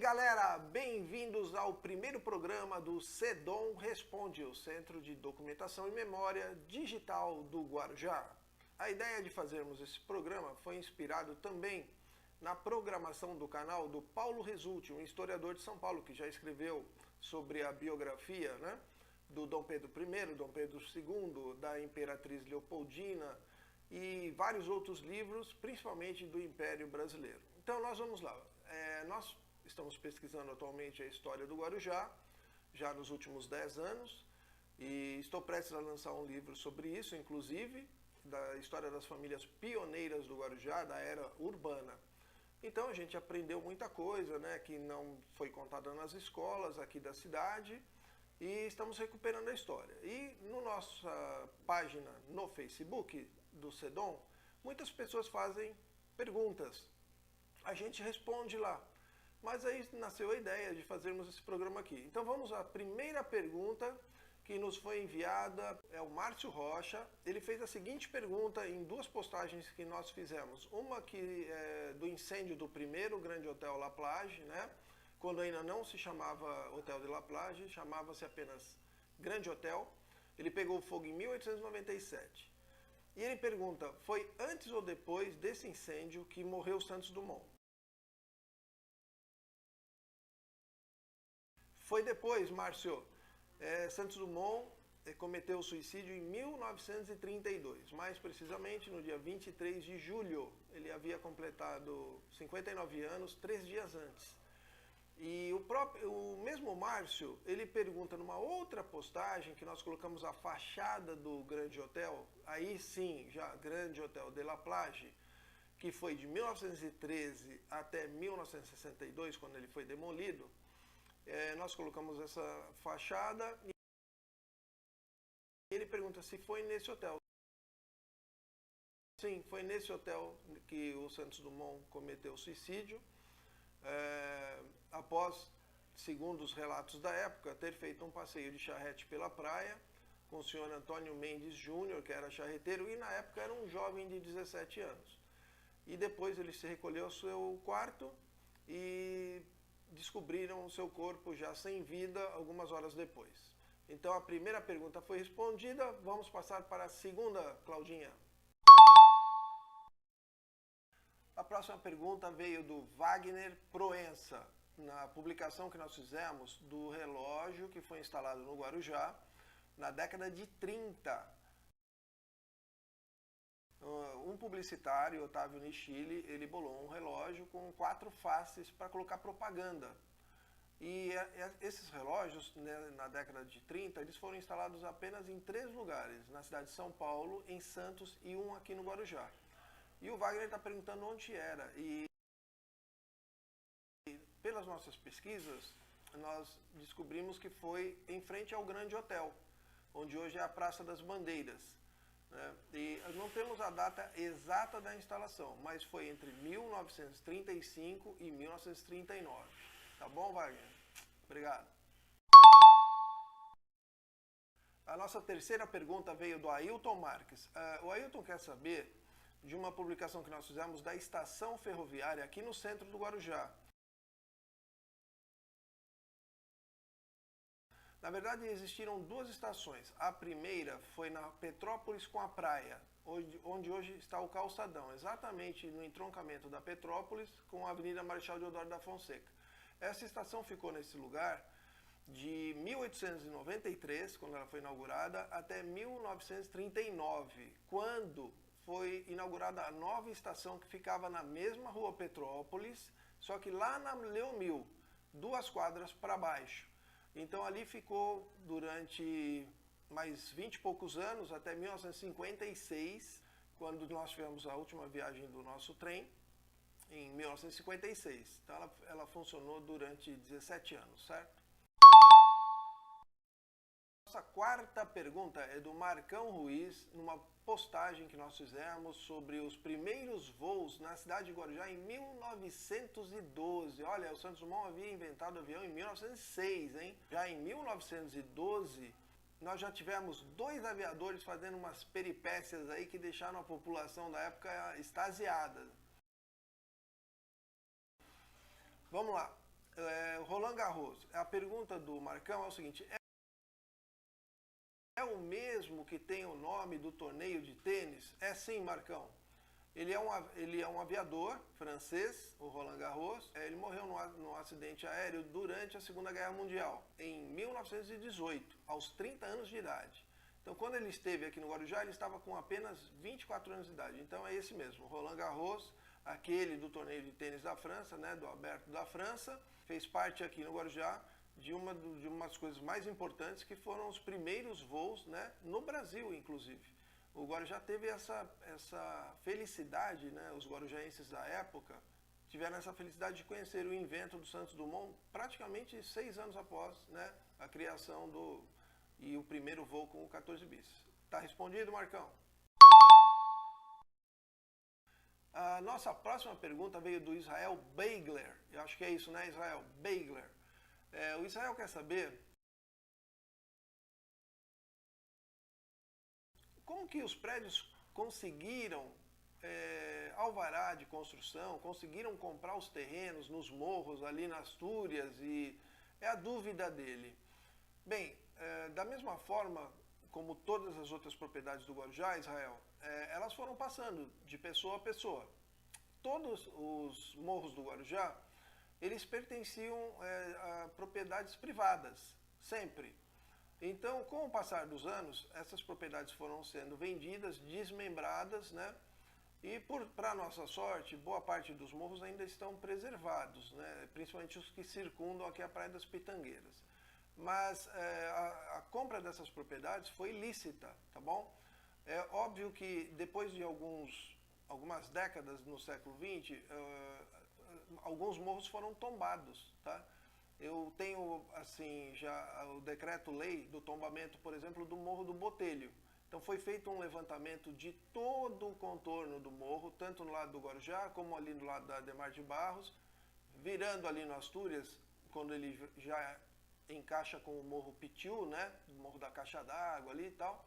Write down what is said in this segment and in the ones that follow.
galera, bem-vindos ao primeiro programa do CEDOM Responde, o Centro de Documentação e Memória Digital do Guarujá. A ideia de fazermos esse programa foi inspirado também na programação do canal do Paulo Resulti, um historiador de São Paulo que já escreveu sobre a biografia, do Dom Pedro I, Dom Pedro II, da Imperatriz Leopoldina e vários outros livros, principalmente do Império Brasileiro. Então nós vamos lá. Nós estamos pesquisando atualmente a história do Guarujá, já nos últimos 10 anos, e estou prestes a lançar um livro sobre isso, inclusive, da história das famílias pioneiras do Guarujá, da era urbana. Então a gente aprendeu muita coisa, que não foi contada nas escolas aqui da cidade, e estamos recuperando a história. E na nossa página no Facebook do CEDOM, muitas pessoas fazem perguntas. A gente responde lá. Mas aí nasceu a ideia de fazermos esse programa aqui. Então vamos à primeira pergunta que nos foi enviada, é o Márcio Rocha. Ele fez a seguinte pergunta em duas postagens que nós fizemos. Uma que é do incêndio do primeiro Grande Hotel La Plage, quando ainda não se chamava Hotel de La Plage, chamava-se apenas Grande Hotel. Ele pegou fogo em 1897. E ele pergunta, foi antes ou depois desse incêndio que morreu Santos Dumont? Foi depois, Márcio. Santos Dumont cometeu suicídio em 1932, mais precisamente no dia 23 de julho. Ele havia completado 59 anos, 3 dias antes. E o mesmo Márcio, ele pergunta numa outra postagem, que nós colocamos a fachada do Grande Hotel, aí sim, já Grande Hotel de La Plage, que foi de 1913 até 1962, quando ele foi demolido. Nós colocamos essa fachada e ele pergunta se foi nesse hotel. Sim, foi nesse hotel que o Santos Dumont cometeu suicídio, após, segundo os relatos da época, ter feito um passeio de charrete pela praia com o senhor Antônio Mendes Júnior, que era charreteiro, e na época era um jovem de 17 anos. E depois ele se recolheu ao seu quarto e descobriram o seu corpo já sem vida algumas horas depois. Então a primeira pergunta foi respondida, vamos passar para a segunda, Claudinha. A próxima pergunta veio do Wagner Proença, na publicação que nós fizemos do relógio que foi instalado no Guarujá na década de 30. Um publicitário, Otávio Nichili, ele bolou um relógio com 4 faces para colocar propaganda. E esses relógios, na década de 30, eles foram instalados apenas em 3 lugares, na cidade de São Paulo, em Santos e um aqui no Guarujá. E o Wagner está perguntando onde era. E pelas nossas pesquisas, nós descobrimos que foi em frente ao Grande Hotel, onde hoje é a Praça das Bandeiras. E não temos a data exata da instalação, mas foi entre 1935 e 1939. Tá bom, Wagner? Obrigado. A nossa terceira pergunta veio do Ailton Marques. O Ailton quer saber de uma publicação que nós fizemos da estação ferroviária aqui no centro do Guarujá. Na verdade, existiram 2 estações. A primeira foi na Petrópolis com a praia, onde hoje está o calçadão, exatamente no entroncamento da Petrópolis com a Avenida Marechal Deodoro da Fonseca. Essa estação ficou nesse lugar de 1893, quando ela foi inaugurada, até 1939, quando foi inaugurada a nova estação que ficava na mesma rua Petrópolis, só que lá na Leomil, 2 quadras para baixo. Então ali ficou durante mais 20 e poucos anos, até 1956, quando nós fizemos a última viagem do nosso trem, em 1956. Então ela funcionou durante 17 anos, certo? Nossa quarta pergunta é do Marcão Ruiz, numa postagem que nós fizemos sobre os primeiros voos na cidade de Guarujá em 1912. Olha, o Santos Dumont havia inventado o avião em 1906, hein? Já em 1912, nós já tivemos 2 aviadores fazendo umas peripécias aí que deixaram a população da época extasiada. Vamos lá. Roland Garros, a pergunta do Marcão é o seguinte: é o mesmo que tem o nome do torneio de tênis? É sim, Marcão. Ele é um aviador francês, o Roland Garros. Ele morreu num acidente aéreo durante a Segunda Guerra Mundial, em 1918, aos 30 anos de idade. Então, quando ele esteve aqui no Guarujá, ele estava com apenas 24 anos de idade. Então, é esse mesmo, Roland Garros, aquele do torneio de tênis da França, né, do Aberto da França, fez parte aqui no Guarujá de umas coisas mais importantes, que foram os primeiros voos, né, no Brasil, inclusive. O Guarujá teve essa felicidade, né, os guarujaenses da época tiveram essa felicidade de conhecer o invento do Santos Dumont praticamente 6 anos após, né, a criação e o primeiro voo com o 14 bis. Tá respondido, Marcão? A nossa próxima pergunta veio do Israel Beigler. Eu acho que é isso, né, Israel? Beigler. O Israel quer saber como que os prédios conseguiram alvará de construção, conseguiram comprar os terrenos nos morros ali nas Astúrias, e é a dúvida dele. Bem, da mesma forma como todas as outras propriedades do Guarujá, Israel, elas foram passando de pessoa a pessoa. Todos os morros do Guarujá, eles pertenciam a propriedades privadas, sempre. Então, com o passar dos anos, essas propriedades foram sendo vendidas, desmembradas, né? E, para nossa sorte, boa parte dos morros ainda estão preservados, né? Principalmente os que circundam aqui a Praia das Pitangueiras. Mas a compra dessas propriedades foi lícita, tá bom? É óbvio que depois de algumas décadas no século XX, alguns morros foram tombados, tá? Eu tenho, assim, já o decreto-lei do tombamento, por exemplo, do Morro do Botelho. Então foi feito um levantamento de todo o contorno do morro, tanto no lado do Guarujá, como ali no lado da Ademar de Barros, virando ali no Astúrias, quando ele já encaixa com o Morro Pitiu, né, o Morro da Caixa d'Água ali e tal.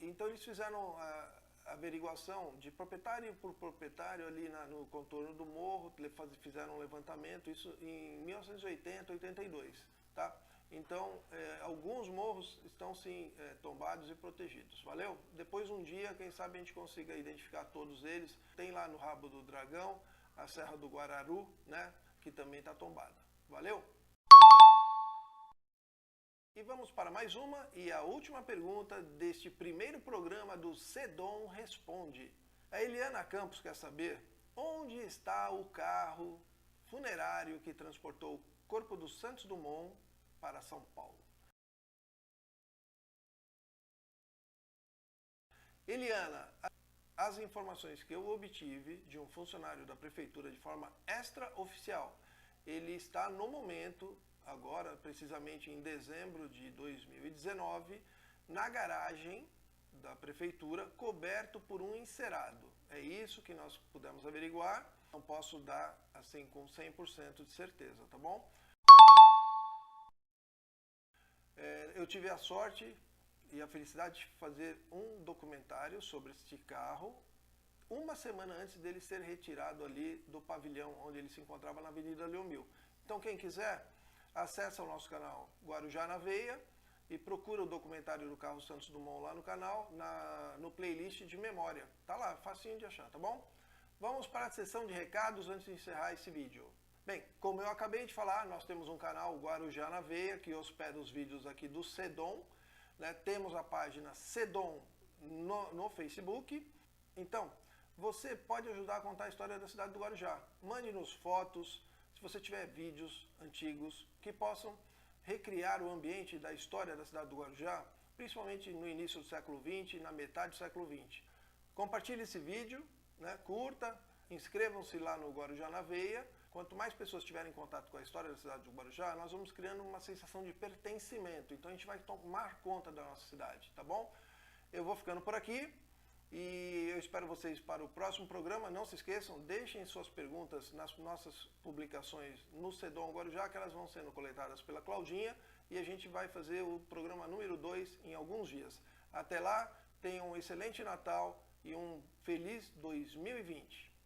Então eles fizeram a averiguação de proprietário por proprietário ali no contorno do morro, fizeram um levantamento, isso em 1980, 82, tá? Então, alguns morros estão sim tombados e protegidos, valeu? Depois um dia, quem sabe a gente consiga identificar todos eles. Tem lá no Rabo do Dragão, a Serra do Guararu, né, que também está tombada, valeu? E vamos para mais uma e a última pergunta deste primeiro programa do SEDOM Responde. A Eliana Campos quer saber onde está o carro funerário que transportou o corpo do Santos Dumont para São Paulo. Eliana, as informações que eu obtive de um funcionário da prefeitura de forma extraoficial, ele está no momento, agora precisamente em dezembro de 2019, na garagem da prefeitura, coberto por um encerado. É isso que nós pudemos averiguar, não posso dar assim com 100% de certeza, tá bom? Eu tive a sorte e a felicidade de fazer um documentário sobre este carro, uma semana antes dele ser retirado ali do pavilhão onde ele se encontrava na Avenida Leomil. Então quem quiser, acessa o nosso canal Guarujá na Veia e procura o documentário do carro Santos Dumont lá no canal, no playlist de memória. Tá lá, facinho de achar, tá bom? Vamos para a sessão de recados antes de encerrar esse vídeo. Bem, como eu acabei de falar, nós temos um canal Guarujá na Veia, que hospeda os vídeos aqui do SEDOM, né? Temos a página SEDOM no Facebook. Então, você pode ajudar a contar a história da cidade do Guarujá. Mande-nos fotos, se você tiver vídeos antigos que possam recriar o ambiente da história da cidade do Guarujá, principalmente no início do século XX e na metade do século XX. Compartilhe esse vídeo, né? Curta, inscrevam-se lá no Guarujá na Veia. Quanto mais pessoas tiverem contato com a história da cidade do Guarujá, nós vamos criando uma sensação de pertencimento. Então a gente vai tomar conta da nossa cidade, tá bom? Eu vou ficando por aqui e eu espero vocês para o próximo programa. Não se esqueçam, deixem suas perguntas nas nossas publicações no SEDOM Guarujá, que elas vão sendo coletadas pela Claudinha, e a gente vai fazer o programa número 2 em alguns dias. Até lá, tenham um excelente Natal e um feliz 2020.